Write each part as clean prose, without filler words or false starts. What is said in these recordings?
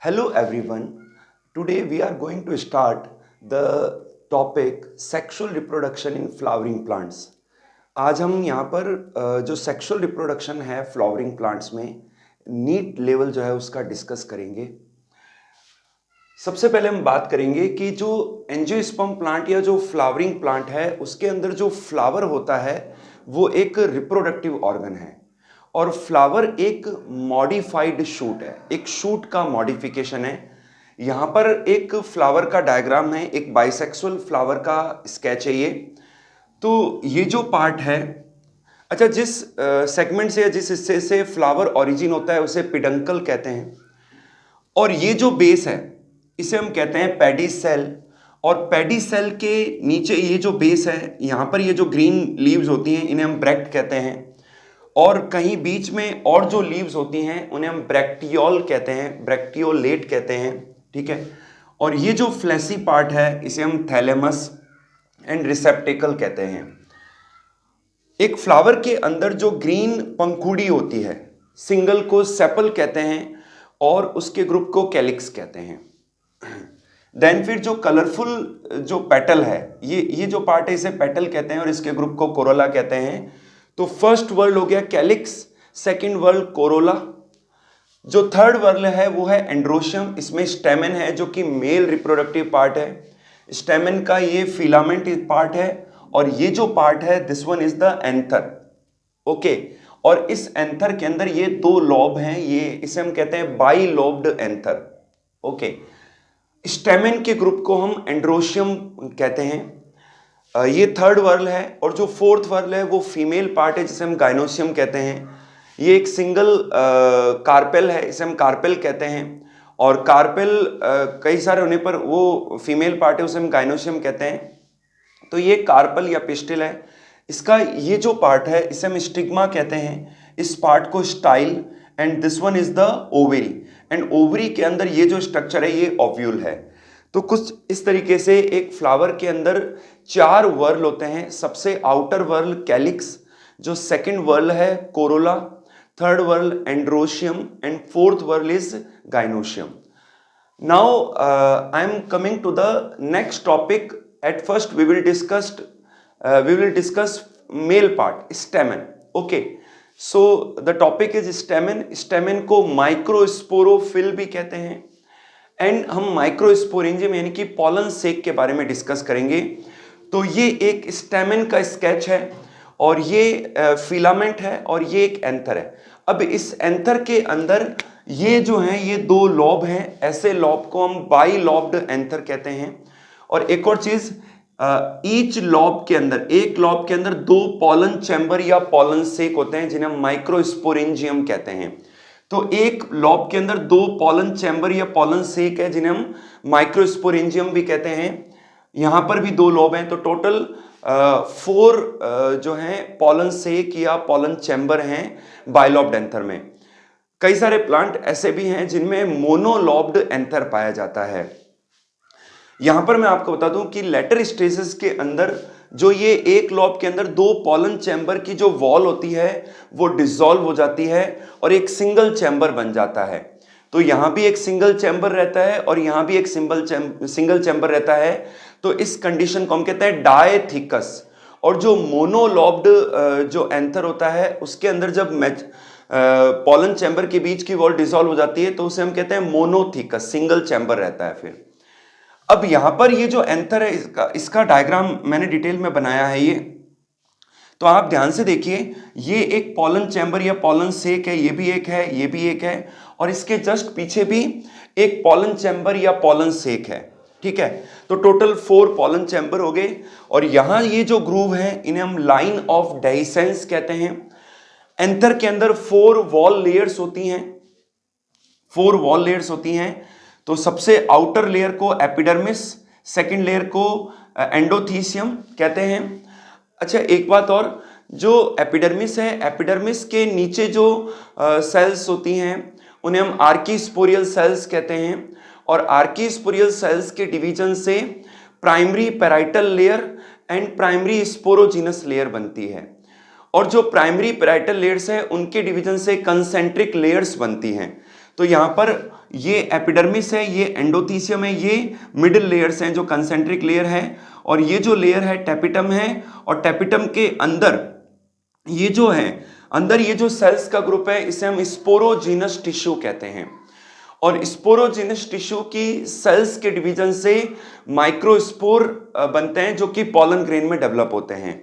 Hello everyone. Today we are going to start the topic sexual reproduction in flowering plants. आज हम यहाँ पर जो सेक्सुअल रिप्रोडक्शन है फ्लावरिंग प्लांट्स में नीट लेवल जो है उसका डिस्कस करेंगे। सबसे पहले हम बात करेंगे कि जो एंजियोस्पर्म प्लांट या जो फ्लावरिंग प्लांट है उसके अंदर जो फ्लावर होता है वो एक रिप्रोडक्टिव ऑर्गन है और फ्लावर एक मॉडिफाइड शूट है, एक शूट का मॉडिफिकेशन है। यहाँ पर एक फ्लावर का डायग्राम है, एक बाइसेक्सुअल फ्लावर का स्केच है ये। तो ये जो पार्ट है, अच्छा जिस सेगमेंट से या जिस हिस्से से फ्लावर ओरिजिन होता है उसे पिडंकल कहते हैं और ये जो बेस है इसे हम कहते हैं पैडी सेल। और पैडी सेल के नीचे ये जो बेस है, यहाँ पर ये जो ग्रीन लीव्स होती हैं इन्हें हम ब्रैक्ट कहते हैं और कहीं बीच में और जो लीव्स होती हैं उन्हें हम ब्रैक्टियोल कहते हैं, ब्रैक्टियोलेट कहते हैं, ठीक है। और ये जो फ्लैसी पार्ट है इसे हम थैलेमस एंड रिसेप्टेकल कहते हैं। एक फ्लावर के अंदर जो ग्रीन पंखुड़ी होती है सिंगल को सेपल कहते हैं और उसके ग्रुप को कैलिक्स कहते हैं। देन फिर जो कलरफुल जो पेटल है, ये जो पार्ट है इसे पेटल कहते हैं और इसके ग्रुप को कोरोला कहते हैं। तो फर्स्ट वर्ड हो गया कैलिक्स, सेकंड वर्ड कोरोला। जो थर्ड वर्ड है वो है एंड्रोशियम, इसमें स्टेमन है जो कि मेल रिप्रोडक्टिव पार्ट है। स्टेमन का ये फिलामेंट पार्ट है और ये जो पार्ट है this one is the anther, okay. और इस एंथर के अंदर ये दो लॉब हैं, ये इसे हम कहते हैं बाई लॉब्ड एंथर, ओके। स्टेमन के ग्रुप को हम एंड्रोशियम कहते हैं। ये थर्ड वर्ल है और जो फोर्थ वर्ल है वो फीमेल पार्ट है जिसे हम गाइनोसियम कहते हैं। ये एक सिंगल कार्पेल है, इसे हम कार्पेल कहते हैं और कार्पेल कई सारे होने पर वो फीमेल पार्ट है उसे हम गाइनोसियम कहते हैं। तो ये कार्पल या पिस्टिल है, इसका ये जो पार्ट है इसे हम स्टिग्मा कहते हैं, इस पार्ट को style. And this one is the ovary and ovary के अंदर ये जो स्ट्रक्चर है ये ओव्यूल है। तो कुछ इस तरीके से एक फ्लावर के अंदर चार वर्ल होते हैं। सबसे आउटर वर्ल कैलिक्स, जो सेकंड वर्ल है corolla, third whorl androecium and fourth whorl is gynoecium. Now I am coming to the next topic. At first we will discuss male part, stamen. Okay. So the topic is stamen. Stamen को microsporophyll भी कहते हैं and हम microsporangium यानी कि pollen सेक के बारे में डिस्कस करेंगे। तो ये एक स्टेमन का स्केच है और ये फिलामेंट है और ये एक एंथर है। अब इस एंथर के अंदर ये जो है ये दो लॉब हैं, ऐसे लॉब को हम बाई लॉब्ड एंथर कहते हैं। और एक और चीज, ईच लॉब के अंदर, एक लॉब के अंदर दो पॉलन चैम्बर या पॉलन सेक होते हैं जिन्हें हम माइक्रोस्पोरेंजियम कहते हैं। तो एक लॉब के अंदर दो पॉलन चैम्बर या पॉलन सेक है जिन्हें हम माइक्रोस्पोरेंजियम भी कहते हैं। यहां पर भी दो लॉब हैं, तो टोटल फोर जो हैं पॉलन सेक या पॉलन चैम्बर हैं बाइलॉब्ड एंथर में। कई सारे प्लांट ऐसे भी हैं जिनमें मोनोलॉब्ड एंथर पाया जाता है। यहां पर मैं आपको बता दूं कि लेटर स्टेजेस के अंदर जो ये एक लॉब के अंदर दो पॉलन चैम्बर की जो वॉल होती है वो डिसॉल्व हो जाती है और एक सिंगल चैम्बर बन जाता है। तो यहां भी एक सिंगल चैम्बर रहता है और यहां भी एक सिंगल चैम्बर रहता है। तो इस कंडीशन को हम कहते हैं डायथिकस। और जो मोनोलॉब्ड जो एंथर होता है उसके अंदर जब पॉलन चैम्बर के बीच की वॉल डिसॉल्व हो जाती है तो उसे हम कहते हैं मोनोथिकस, सिंगल चैम्बर रहता है। फिर अब यहां पर ये जो एंथर है इसका डायग्राम मैंने डिटेल में बनाया है ये, तो आप ध्यान से देखिए। ये एक पॉलन चैम्बर या पॉलन सेक है, ये भी एक है, ये भी एक है और इसके जस्ट पीछे भी एक पॉलन चैम्बर या पॉलन सेक है, ठीक है। तो टोटल 4 पॉलन चैम्बर हो गए और यहां ये जो ग्रूव है इन्हें हम लाइन ऑफ डेहिसेंस कहते हैं। एंथर के अंदर 4 वॉल लेयर्स होती हैं, 4 वॉल लेयर्स होती हैं। तो सबसे आउटर लेयर को एपिडर्मिस, सेकंड लेयर को एंडोथीसियम कहते हैं। अच्छा एक बात और, जो एपिडर्मिस है, एपिडर्मिस के नीचे जो सेल्स होती हैं उन्हें हम आर्कीस्पोरियल सेल्स कहते हैं और आर्कीस्पोरियल सेल्स के डिवीजन से primary parietal layer and primary sporogenous layer बनती है। और जो प्राइमरी पैराइटल लेयर्स है उनके डिवीजन से कंसेंट्रिक लेयर्स बनती हैं। तो यहाँ पर ये एपिडर्मिस है, ये एंडोथीसियम है, ये मिडिल लेयर्स हैं जो कंसेंट्रिक लेयर है, और ये जो लेयर है टेपिटम है, और टेपिटम के अंदर ये जो है, अंदर ये जो सेल्स का ग्रुप है इसे हम स्पोरोजीनस टिश्यू कहते हैं। और स्पोरोजीनस टिश्यू की सेल्स के डिवीजन से माइक्रोस्पोर बनते हैं जो कि पॉलन ग्रेन में डेवलप होते हैं।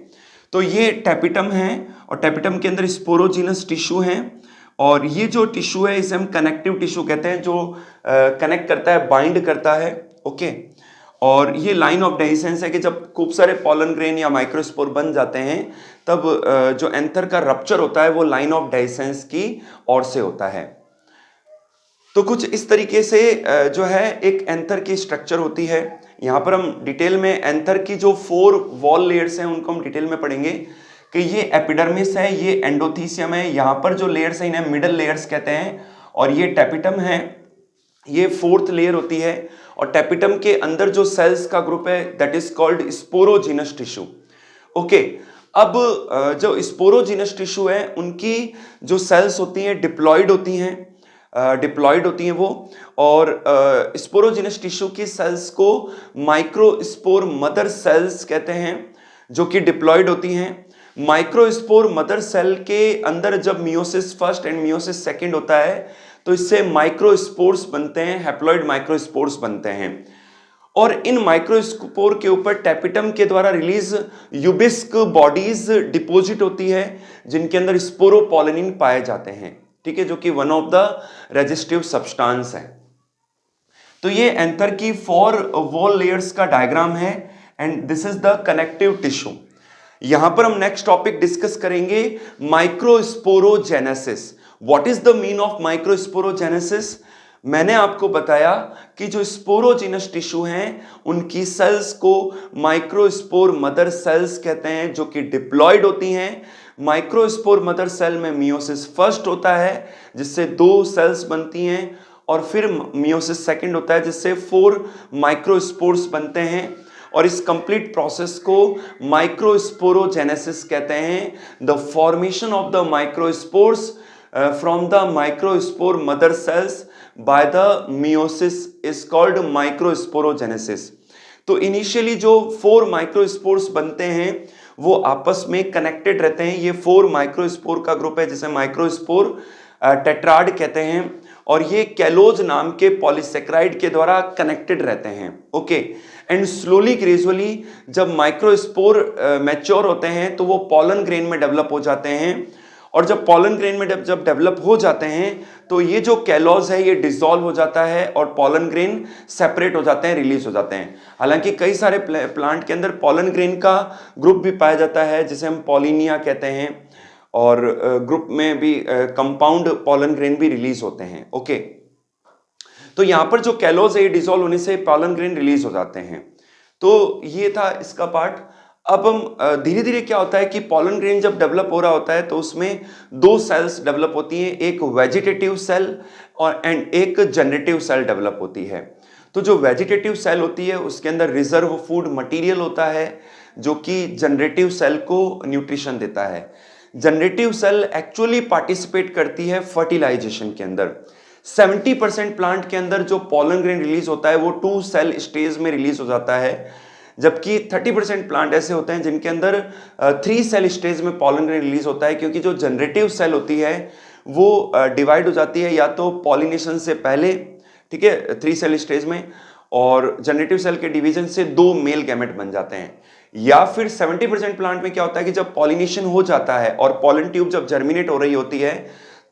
तो ये टेपिटम है, और टेपिटम के अंदर स्पोरोजीनस टिश्यू है, और ये जो टिश्यू है इसे हम कनेक्टिव टिश्यू कहते हैं, जो कनेक्ट करता है, बाइंड करता है। ओके, और ये लाइन ऑफ डेहिसेंस है कि जब खूब सारे पॉलन ग्रेन या माइक्रोस्पोर बन जाते हैं तब जो एंथर का रप्चर होता है वो लाइन ऑफ डेहिसेंस की ओर से होता है। तो कुछ इस तरीके से जो है एक एंथर की स्ट्रक्चर होती है। यहाँ पर हम डिटेल में एंथर की जो 4 वॉल लेयर्स हैं उनको हम डिटेल में पढ़ेंगे कि ये एपिडर्मिस है, ये एंडोथीसियम है, यहाँ पर जो लेयर्स हैं इन्हें मिडल लेयर्स कहते हैं, और ये टेपिटम है, ये 4th लेयर होती है। और टेपिटम के अंदर जो सेल्स का ग्रुप है that is called sporogenous tissue. Okay, अब जो स्पोरोजीनस टिश्यू है उनकी जो सेल्स होती हैं डिप्लॉयड होती हैं, वो, और स्पोरोजीनस टिश्यू की सेल्स को माइक्रोस्पोर मदर सेल्स कहते हैं जो कि डिप्लॉयड होती हैं। माइक्रोस्पोर मदर सेल के अंदर जब meiosis first and meiosis second होता है तो इससे माइक्रोस्पोर्स बनते हैं, हैप्लॉइड माइक्रोस्पोर्स बनते हैं, और इन माइक्रोस्पोर के ऊपर टेपिटम के द्वारा रिलीज यूबिस्क बॉडीज डिपोजिट होती है जिनके अंदर स्पोरोपोलिनिन पाए जाते हैं, ठीक है, जो कि one of the resistive substance है। तो ये एंथर की 4 वॉल लेयर्स का डायग्राम है, and this is the connective tissue. यहां पर हम नेक्स्ट टॉपिक डिस्कस करेंगे microsporogenesis. What is the mean of microsporogenesis? मैंने आपको बताया कि जो स्पोरोजीनस टिश्यू हैं उनकी सेल्स को माइक्रोस्पोर मदर सेल्स कहते हैं जो कि डिप्लॉयड होती हैं। माइक्रोस्पोर मदर सेल में मियोसिस फर्स्ट होता है जिससे 2 सेल्स बनती हैं, और फिर मियोसिस सेकंड होता है जिससे 4 माइक्रोस्पोर्स बनते हैं, और इस कंप्लीट प्रोसेस को माइक्रोस्पोरोजेनेसिस कहते हैं। The formation of the microspores from the microspore mother cells by the meiosis is called microsporogenesis। तो इनिशियली जो 4 माइक्रोस्पोर्स बनते हैं वो आपस में कनेक्टेड रहते हैं। ये 4 माइक्रोस्पोर का ग्रुप है जिसे माइक्रोस्पोर टेट्राड कहते हैं, और ये कैलोज नाम के पॉलीसेक्राइड के द्वारा कनेक्टेड रहते हैं। ओके, एंड स्लोली ग्रेजुअली जब माइक्रोस्पोर मैच्योर होते हैं तो वो पॉलन ग्रेन में डेवलप हो जाते हैं, और जब पॉलन ग्रेन में जब डेवलप हो जाते हैं तो ये जो कैलोज है ये डिसॉल्व हो जाता है और पॉलन ग्रेन सेपरेट हो जाते हैं, रिलीज हो जाते हैं। हालांकि कई सारे प्लांट के अंदर पॉलन ग्रेन का ग्रुप भी पाया जाता है जिसे हम पॉलिनिया कहते हैं, और ग्रुप में भी कंपाउंड पॉलन ग्रेन भी रिलीज होते हैं। ओके, तो यहां पर जो कैलोज है ये डिसॉल्व होने से पॉलन ग्रेन रिलीज हो जाते हैं। तो ये था इसका पार्ट। अब हम धीरे धीरे क्या होता है कि पॉलन ग्रेन जब डेवलप हो रहा होता है तो उसमें 2 सेल्स डेवलप होती हैं, एक वेजिटेटिव सेल और एक जनरेटिव सेल डेवलप होती है। तो जो वेजिटेटिव सेल होती है उसके अंदर रिजर्व फूड मटेरियल होता है जो कि जनरेटिव सेल को न्यूट्रिशन देता है। जनरेटिव सेल एक्चुअली पार्टिसिपेट करती है फर्टिलाइजेशन के अंदर। 70% प्लांट के अंदर जो पॉलन ग्रेन रिलीज होता है वो 2 सेल स्टेज में रिलीज हो जाता है, जबकि 30% प्लांट ऐसे होते हैं जिनके अंदर 3 सेल स्टेज में पॉलन ग्रेन रिलीज होता है, क्योंकि जो जनरेटिव सेल होती है वो डिवाइड हो जाती है या तो पॉलिनेशन से पहले, ठीक है, 3 सेल स्टेज में, और जनरेटिव सेल के डिवीजन से 2 मेल गैमेट बन जाते हैं। या फिर 70% प्लांट में क्या होता है कि जब पॉलिनेशन हो जाता है और पॉलन ट्यूब जब जर्मिनेट हो रही होती है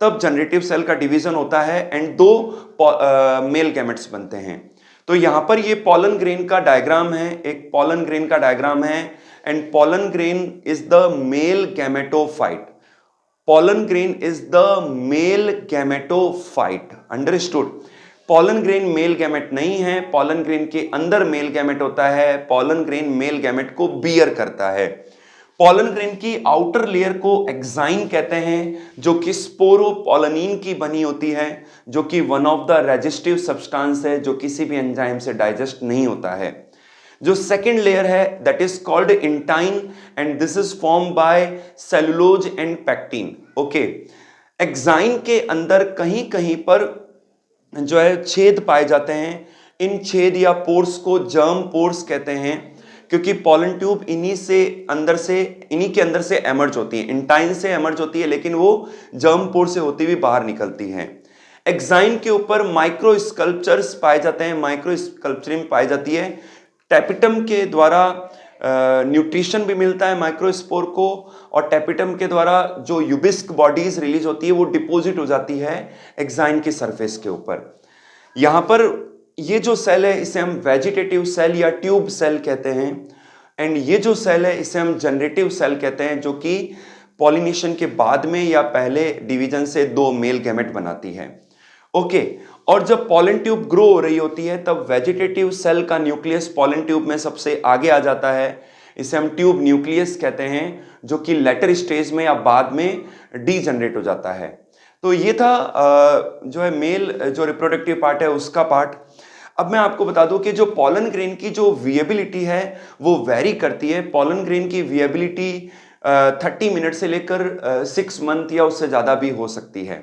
तब जनरेटिव सेल का डिवीजन होता है एंड 2 मेल गैमेट्स बनते हैं। तो यहां पर ये पॉलन ग्रेन का डायग्राम है, एक पॉलन ग्रेन का डायग्राम है, and pollen grain is the male gametophyte. Pollen grain is the male gametophyte, understood. Pollen grain male gamete नहीं है, पॉलन ग्रेन के अंदर मेल गैमेट होता है, पॉलन ग्रेन मेल गैमेट को बियर करता है। पॉलन ग्रेन की आउटर लेयर को एक्साइन कहते हैं जो कि स्पोरोपोलनिन की बनी होती है, जो कि one of the resistive substance है जो किसी भी एंजाइम से डाइजेस्ट नहीं होता है। जो सेकेंड लेयर है that is called intine and this is form by cellulose and pectin. Okay, exine के अंदर कहीं कहीं पर जो है छेद पाए जाते हैं। इन छेद या पोर्स को जर्म पोर्स कहते हैं, क्योंकि पॉलन ट्यूब इन्हीं के अंदर से एमर्ज होती है, इंटाइन से एमर्ज होती है, लेकिन वो जर्म पोर से होती हुई बाहर निकलती हैं। एक्साइन के ऊपर माइक्रो स्कल्पचर्स पाए जाते हैं, माइक्रो स्कल्पचरिंग पाई जाती है। टेपिटम के द्वारा न्यूट्रिशन भी मिलता है माइक्रोस्पोर को, और टेपिटम के द्वारा जो यूबिस्क बॉडीज रिलीज होती है वो डिपॉजिट हो जाती है एक्साइन की सरफेस के ऊपर। यहां पर ये जो सेल है इसे हम वेजिटेटिव सेल या ट्यूब सेल कहते हैं, एंड ये जो सेल है इसे हम जनरेटिव सेल कहते हैं, जो कि पॉलिनेशन के बाद में या पहले डिवीजन से दो मेल गैमेट बनाती है। ओके, और जब पॉलन ट्यूब ग्रो हो रही होती है तब वेजिटेटिव सेल का न्यूक्लियस पॉलन ट्यूब में सबसे आगे आ जाता है, इसे हम ट्यूब न्यूक्लियस कहते हैं, जो कि लेटर स्टेज में या बाद में डीजनरेट हो जाता है। तो ये था जो है मेल जो रिप्रोडक्टिव पार्ट है उसका पार्ट। अब मैं आपको बता दूं कि जो पॉलन ग्रेन की जो विएबिलिटी है वो वेरी करती है। पॉलन ग्रेन की विएबिलिटी 30 मिनट से लेकर 6 मंथ या उससे ज़्यादा भी हो सकती है।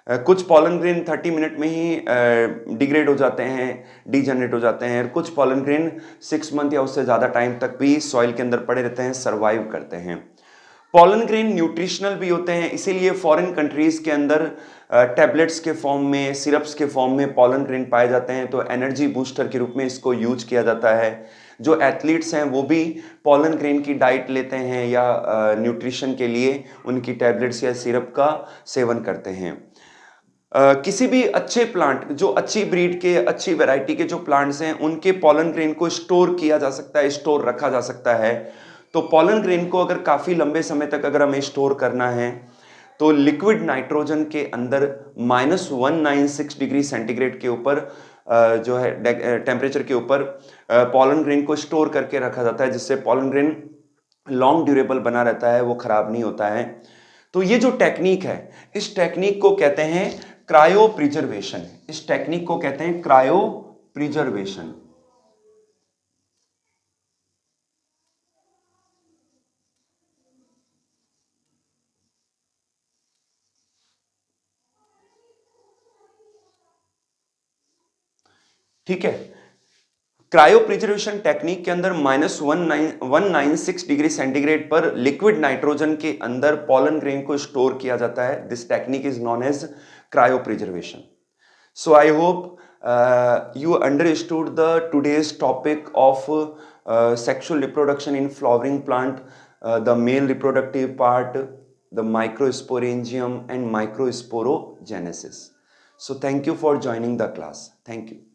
कुछ पॉलन ग्रेन 30 मिनट में ही डिग्रेड हो जाते हैं, डीजनरेट हो जाते हैं, और कुछ पॉलन ग्रेन 6 मंथ या उससे ज़्यादा टाइम तक भी सॉइल के अंदर पड़े रहते हैं, सर्वाइव करते हैं। पॉलन ग्रेन न्यूट्रिशनल भी होते हैं, इसीलिए फॉरेन कंट्रीज के अंदर टैबलेट्स के फॉर्म में, सिरप्स के फॉर्म में पॉलन ग्रेन पाए जाते हैं, तो एनर्जी बूस्टर के रूप में इसको यूज किया जाता है। जो एथलीट्स हैं वो भी पॉलन ग्रेन की डाइट लेते हैं या न्यूट्रिशन के लिए उनकी टैबलेट्स या सिरप का सेवन करते हैं। किसी भी अच्छे प्लांट, जो अच्छी ब्रीड के, अच्छी वैरायटी के जो प्लांट्स हैं, उनके पॉलन ग्रेन को स्टोर किया जा सकता है, स्टोर रखा जा सकता है। तो पॉलन ग्रेन को अगर काफ़ी लंबे समय तक अगर हमें स्टोर करना है तो लिक्विड नाइट्रोजन के अंदर -196 डिग्री सेंटीग्रेड के ऊपर जो है टेम्परेचर के ऊपर पॉलन ग्रेन को स्टोर करके रखा जाता है, जिससे पॉलन ग्रेन लॉन्ग ड्यूरेबल बना रहता है, वो खराब नहीं होता है। तो ये जो टेक्निक है, इस टेक्निक को कहते हैं क्रायो प्रिजर्वेशन। इस टेक्निक को कहते हैं क्रायो प्रिजर्वेशन। ठीक है, क्रायो प्रिजर्वेशन टेक्निक के अंदर -196 डिग्री सेंटीग्रेड पर लिक्विड नाइट्रोजन के अंदर पॉलन ग्रेन को स्टोर किया जाता है। This technique is known as cryopreservation. So I hope you understood the today's topic of sexual reproduction in flowering plant, the male reproductive part, the microsporangium and microsporogenesis. So thank you for joining the class. Thank you.